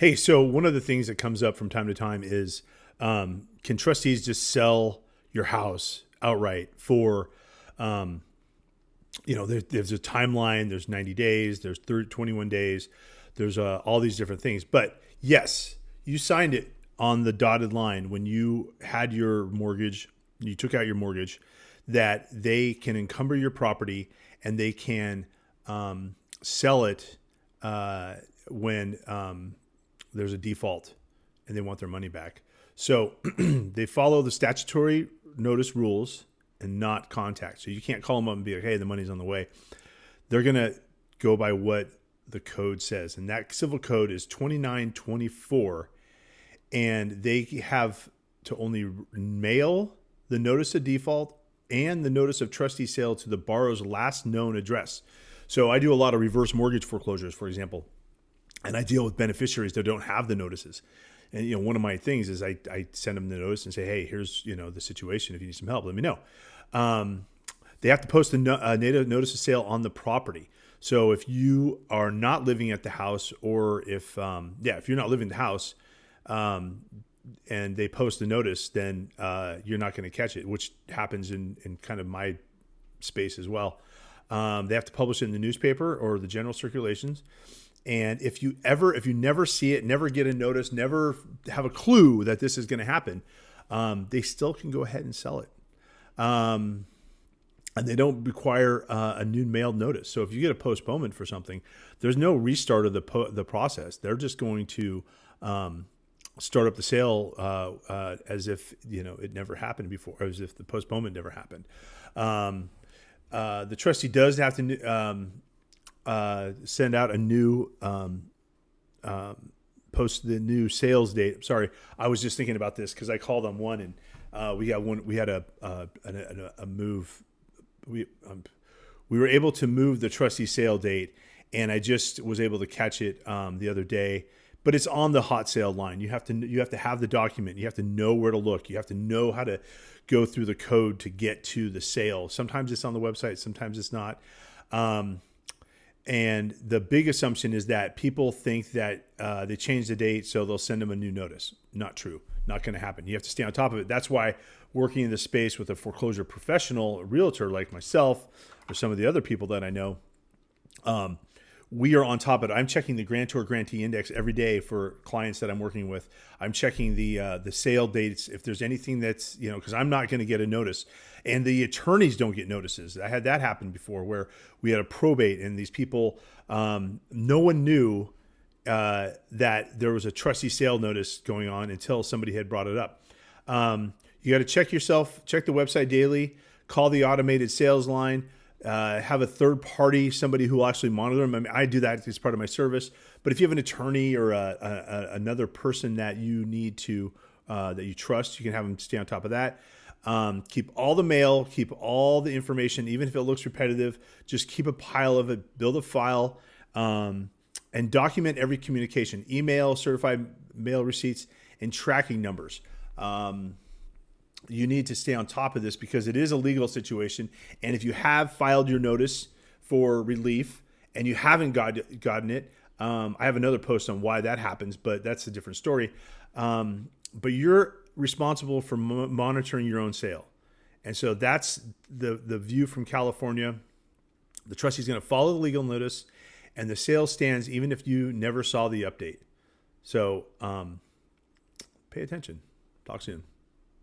Hey, so one of the things that comes up from time to time is can trustees just sell your house outright for, um, there's a timeline, there's 90 days, there's 21 days, there's all these different things. But yes, you signed it on the dotted line when you had your mortgage, you took out your mortgage, that they can encumber your property and they can sell it when there's a default and they want their money back. So they follow the statutory notice rules and not contact. So you can't call them up and be like, hey, the money's on the way. They're going to go by what the code says. And that civil code is 2924. And they have to only mail the notice of default and the notice of trustee sale to the borrower's last known address. So I do a lot of reverse mortgage foreclosures, for example, and I deal with beneficiaries that don't have the notices. And one of my things is I send them the notice and say, hey, here's the situation. If you need some help, let me know. They have to post a native notice of sale on the property. So if you are not living at the house, or if you're not living in the house, and they post the notice, then you're not going to catch it, which happens in kind of my space as well. They have to publish it in the newspaper or the general circulations. And if you never see it, never get a notice, never have a clue that this is going to happen, they still can go ahead and sell it. And they don't require a new mailed notice. So if you get a postponement for something, there's no restart of the process. They're just going to start up the sale as if it never happened before, or as if the postponement never happened. The trustee does have to send out a new post the new sales date. Sorry, I was just thinking about this because I called on one, and we had a move. We were able to move the trustee sale date, and I just was able to catch it the other day. But it's on the hot sale line. You have to have the document. You have to know where to look. You have to know how to go through the code to get to the sale. Sometimes it's on the website. Sometimes it's not. And the big assumption is that people think that they changed the date, so they'll send them a new notice. Not true. Not going to happen. You have to stay on top of it. That's why working in the space with a foreclosure professional, a realtor like myself, or some of the other people that I know, we are on top of it. I'm checking the grantor grantee index every day for clients that I'm working with. I'm checking the sale dates. If there's anything that's, because I'm not going to get a notice, and the attorneys don't get notices. I had that happen before where we had a probate and these people, no one knew that there was a trustee sale notice going on until somebody had brought it up. You got to check yourself, check the website daily, call the automated sales line, have a third party, somebody who will actually monitor them. I mean, I do that as part of my service. But if you have an attorney or another person that you need to, that you trust, you can have them stay on top of that. Keep all the mail, keep all the information, even if it looks repetitive, just keep a pile of it, build a file, and document every communication, email, certified mail receipts, and tracking numbers. You need to stay on top of this because it is a legal situation. And if you have filed your notice for relief and you haven't gotten it, I have another post on why that happens, but that's a different story. But you're responsible for monitoring your own sale. And so that's the view from California. The trustee is going to follow the legal notice, and the sale stands even if you never saw the update. So pay attention. Talk soon.